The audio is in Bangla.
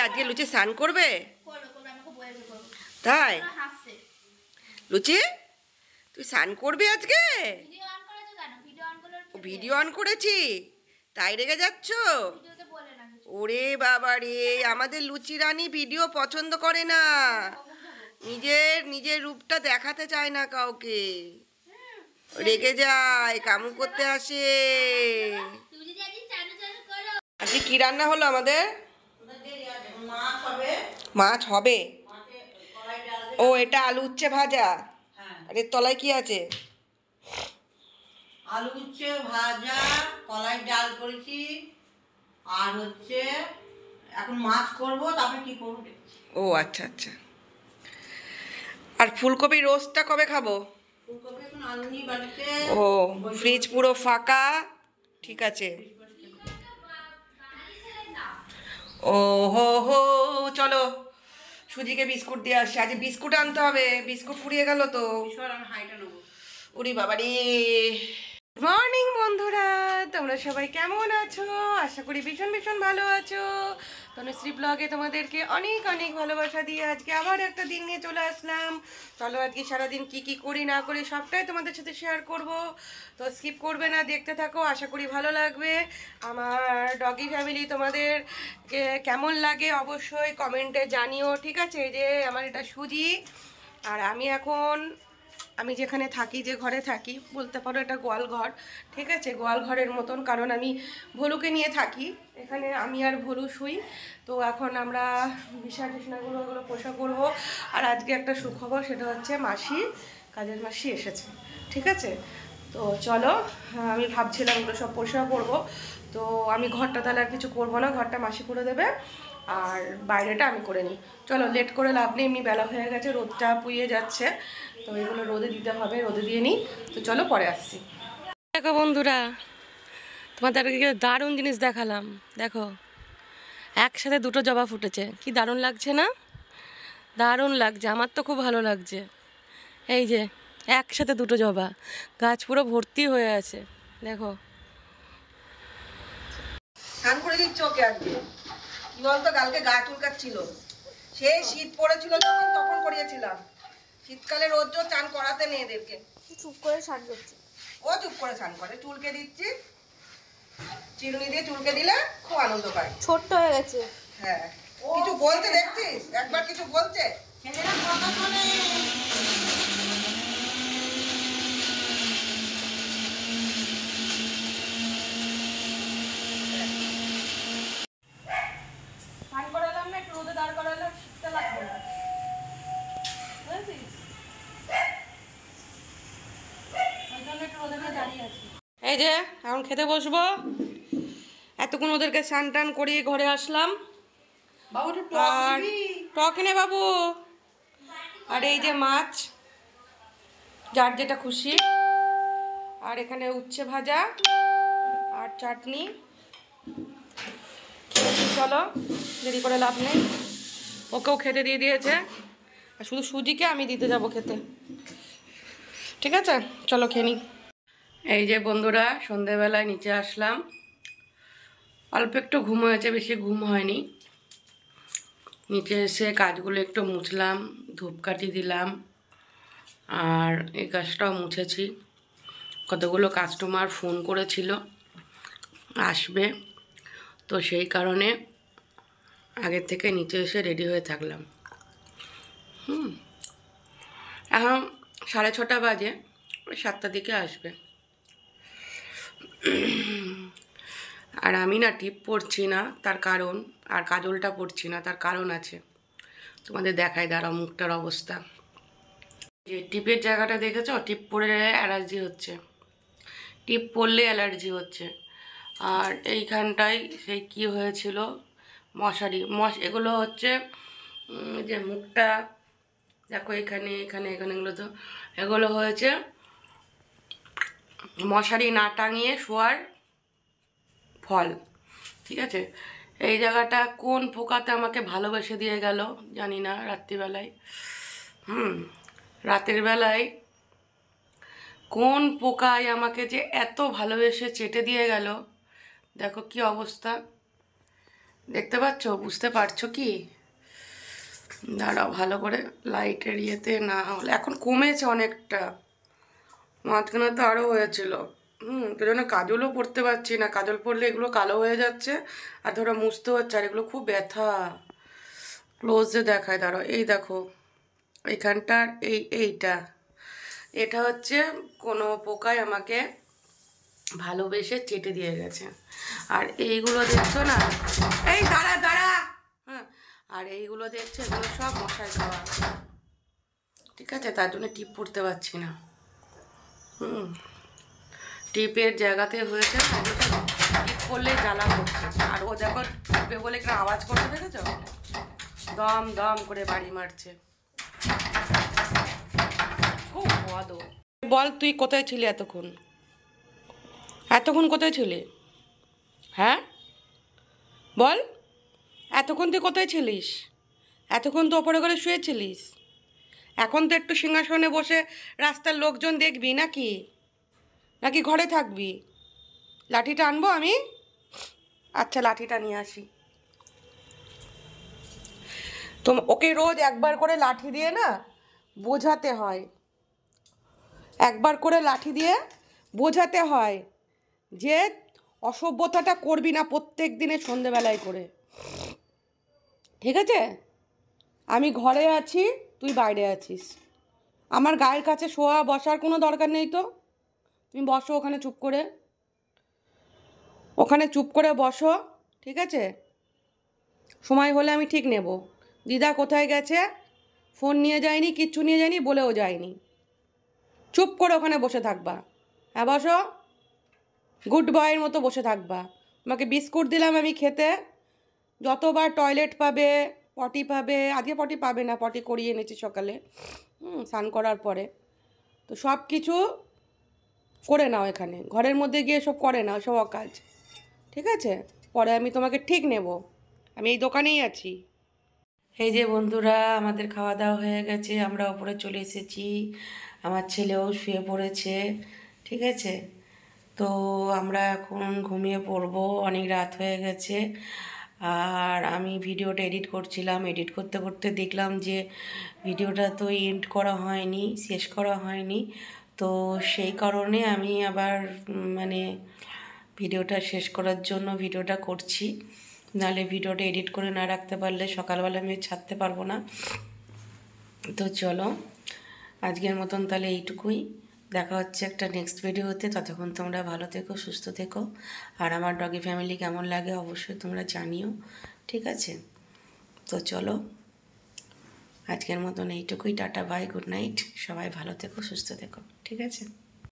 আজকে লুচি স্নান করবে? তাই? লুচি তুই স্নান করবি আজকে? ভিডিও অন করেছি তাই রেগে যাচ্ছ? ওরে বাবা রে, আমাদের লুচি রানী ভিডিও পছন্দ করে না, নিজের রূপটা দেখাতে চায় না কাউকে, রেগে যায়, কামু করতে আসে। আজকে কি রান্না হলো আমাদের? মাছ হবে। ও এটা আলু উচ্ছে ভাজা, আর এর তলায় কি আছে? আলু উচ্ছে ভাজা, কলাই ডাল করেছি, আর হচ্ছে এখন মাছ করব, তারপরে কি করব। ও আচ্ছা আচ্ছা। আর ফুলকপি রোস্টটা কবে খাবো? ফুলকপি এখন আনুনি বাড়িতে। ও ফ্রিজ পুরো ফাঁকা, ঠিক আছে। ও হো হো, চলো সুজিকে বিস্কুট দিয়ে আসি, আজ বিস্কুট আনতে হবে, বিস্কুট ফুরিয়ে গেল তো। আমি হাইটা নেবো। উরি বাবা রে। মর্নিং বন্ধুরা, তোমরা সবাই কেমন আছো? আশা করি ভীষণ ভীষণ ভালো আছো। তনুশ্রী ব্লগে তোমাদেরকে অনেক অনেক ভালোবাসা দিয়ে আজকে আবার একটা দিন নিয়ে চলে আসলাম। চলো আজকে সারাদিন কি কি করি না করি সবটাই তোমাদের সাথে শেয়ার করব, তো স্কিপ করবে না, দেখতে থাকো, আশা করি ভালো লাগবে। আমার ডগি ফ্যামিলি তোমাদের কেমন লাগে অবশ্যই কমেন্টে জানিও, ঠিক আছে? এই যে আমার এটা সুজি, আর আমি যেখানে থাকি, যে ঘরে থাকি বলতে পারো এটা গোয়াল ঘর, ঠিক আছে, গোয়াল ঘরের মতন, কারণ আমি ভলুকে নিয়ে থাকি এখানে, আমি আর ভলু শুই। তো এখন আমরা বিছানা টিছানাগুলো ওগুলো পোষা করবো। আর আজকে একটা সুখবর, সেটা হচ্ছে কাজের মাসি এসেছে, ঠিক আছে। তো চলো, আমি ভাবছিলাম ওগুলো সব পোষা করবো, তো আমি ঘরটা তাহলে আর কিছু করবো না, ঘরটা মাসি করে দেবে, আর বাইরেটা আমি করে নিই। চলো, লেট করে লাভ নেই, এমনি বেলা হয়ে গেছে, রোদটা পুড়িয়ে যাচ্ছে, তো এগুলো রোদে দিতে হবে, রোদে দিয়ে নিই। তো চলো পরে আসছি। দেখো বন্ধুরা, তোমাদেরকে দারুণ জিনিস দেখালাম, দেখো একসাথে দুটো জবা ফুটেছে, কি দারুণ লাগছে না? দারুণ লাগছে, আমার তো খুব ভালো লাগছে। এই যে একসাথে দুটো জবা, গাছ পুরো ভর্তি হয়ে আছে, দেখো। স্নান করে দিচ্ছ ওকে আজকে, কি বলতো, কালকে গা চুলকাচ্ছিল, সেই শীত পড়েছিল যখন, তখন করিয়েছিলাম। শীতকালে রোজ রোজ চান করাতে নেই এদেরকে। চুপ করে স্নান করছে, ও চুপ করে স্নান করে, চুলকে দিচ্ছি, চিরুনি দিয়ে চুলকে দিলে খুব আনন্দ পায়। ছোট্ট হয়ে গেছে। হ্যাঁ, কিছু বলতে দেখছিস, একবার কিছু বলছে। ছেলেরা কথা শোনে। স্নান করালাম না, একটু রোদে দাঁড় করালাম, শীতটা লাগবে না, বুঝেছিস? ওই জন্য একটু রোদে নিয়ে দাঁড়িয়ে আছি। এই যে এখন খেতে বসবো, এতক্ষণ ওদেরকে স্নান টান করিয়ে ঘরে আসলাম। বাবু একটু আর টক এনে বাবু, আর এই যে মাছ, যার যেটা খুশি, আর এখানে উচ্ছে ভাজা আর চাটনি। চলো, দেরি করে লাভ নেই, ওকেও খেতে দিয়ে দিয়েছে, আর শুধু সুজিকে আমি দিতে যাব খেতে, ঠিক আছে? চলো খেয়ে নিই। এই যে বন্ধুরা, সন্ধেবেলায় নিচে আসলাম, অল্প একটু ঘুম হয়েছে, বেশি ঘুম হয়নি। নিচে এসে কাজগুলো একটু মুছলাম, ধূপকাঠি দিলাম, আর এই কাজটাও মুছেছি। কতগুলো কাস্টমার ফোন করেছিল আসবে, তো সেই কারণে আগের থেকে নিচে এসে রেডি হয়ে থাকলাম। এখন 6:30 বাজে, ওই 7টার দিকে আসবে। আর আমি না টিপ পরছি না, তার কারণ, আর কাজলটা পরছি না, তার কারণ আছে, তোমাদের দেখাই, দাঁড়াও মুখটার অবস্থা। যে টিপের জায়গাটা দেখেছো, টিপ পরে অ্যালার্জি হচ্ছে, টিপ পরলে অ্যালার্জি হচ্ছে। আর এইখানটায় সেই কি হয়েছিল, মশারি এগুলো হচ্ছে, যে মুখটা দেখো, এখানে এখানে এখানে, এগুলো হয়েছে মশারি না টাঙিয়ে শোয়ার ফল, ঠিক আছে? এই জায়গাটা কোন পোকাতে আমাকে ভালোবেসে দিয়ে গেল জানি না, রাত্রিবেলায়, রাতের বেলায় কোন পোকায় আমাকে যে এত ভালোবেসে চেটে দিয়ে গেল, দেখো কি অবস্থা। দেখতে পাচ্ছ, বুঝতে পারছো কি? দাঁড়াও, ভালো করে লাইটের ইয়েতে না হলে, এখন কমেছে অনেকটা, মাঝখানে তো আরও হয়েছিল। তো জন্য কাজলও পরতে পারছি না, কাজল পরলে এগুলো কালো হয়ে যাচ্ছে, আর ধরো মুছতে হচ্ছে, আর এগুলো খুব ব্যথা। ক্লোজে দেখায়, দাঁড়াও, এই দেখো এইখানটার এইটা, এটা হচ্ছে কোনো পোকায় আমাকে ভালোবেসে চেটে দিয়ে গেছে। আর এইগুলো দেখছো না, এই দাঁড়া দাঁড়া, হ্যাঁ, আর এইগুলো দেখছো, এগুলো সব মশাই খাওয়া। ঠিক আছে, তার জন্য টিপ পড়তে পারছি না। টিপের জায়গাতে হয়েছে না, টিপ করলেই জ্বালা করছে। আর ও দেখো টিপে বলে কিনা আওয়াজ করতে, দেখেছো? দম দম করে বাড়ি মারছে। খুব বদ। বল, তুই কোথায় ছিলি এতক্ষণ? এতক্ষণ কোথায় ছিলি? হ্যাঁ বল, এতক্ষণ তুই কোথায় ছিলিস? এতক্ষণ তো ওপরে করে শুয়েছিলিস। এখন তো একটু সিংহাসনে বসে রাস্তার লোকজন দেখবি নাকি? নাকি ঘরে থাকবি? লাঠিটা আনবো আমি? আচ্ছা, লাঠিটা নিয়ে আসি। তো ওকে রোজ একবার করে লাঠি দিয়ে না বোঝাতে হয়, একবার করে লাঠি দিয়ে বোঝাতে হয় যে অসভ্যতাটা করবি না প্রত্যেক দিনে সন্ধেবেলায় করে। ঠিক আছে? আমি ঘরে আছি, তুই বাইরে আছিস। আমার গায়ের কাছে শোয়া বসার কোনো দরকার নেই তো। তুমি বসো ওখানে চুপ করে, ওখানে চুপ করে বসো। ঠিক আছে? সময় হলে আমি ঠিক নেব। দিদা কোথায় গেছে? ফোন নিয়ে যায়নি, কিচ্ছু নিয়ে যায়নি, বলেও যায়নি। চুপ করে ওখানে বসে থাকবা। হ্যাঁ বসো, গুড বয়ের মতো বসে থাকবা। তোমাকে বিস্কুট দিলাম আমি খেতে, যতবার টয়লেট পাবে, পটি পাবে, আজকে পটি পাবে না, পটি করিয়ে এনেছি সকালে স্নান করার পরে। তো সব কিছু করে নাও, এখানে ঘরের মধ্যে গিয়ে সব করে নাও, সব অকাজ। ঠিক আছে? পরে আমি তোমাকে ঠিক নেব, আমি এই দোকানেই আছি। এই যে বন্ধুরা, আমাদের খাওয়া দাওয়া হয়ে গেছে, আমরা ওপরে চলে এসেছি, আমার ছেলেও শুয়ে পড়েছে। ঠিক আছে? তো আমরা এখন ঘুমিয়ে পড়বো, অনেক রাত হয়ে গেছে। আর আমি ভিডিওটা এডিট করছিলাম, এডিট করতে করতে দেখলাম যে ভিডিওটা তো এন্ড করা হয়নি, শেষ করা হয়নি। তো সেই কারণে আমি আবার মানে ভিডিওটা শেষ করার জন্য ভিডিওটা করছি। নাহলে ভিডিওটা এডিট করে না রাখতে পারলে সকালবেলা আমি ছাড়তে পারবো না। তো চলো, আজকের মতন তাহলে এইটুকুই। দেখা হচ্ছে একটা নেক্সট ভিডিওতে। ততক্ষণ তোমরা ভালো থেকো, সুস্থ থেকো। আর আমার ডগি ফ্যামিলি কেমন লাগে অবশ্যই তোমরা জানিও। ঠিক আছে? তো চলো, আজকের মতন এইটুকুই। Ta ta, bye, good night. সবাই ভালো থেকো, সুস্থ থেকো। ঠিক আছে?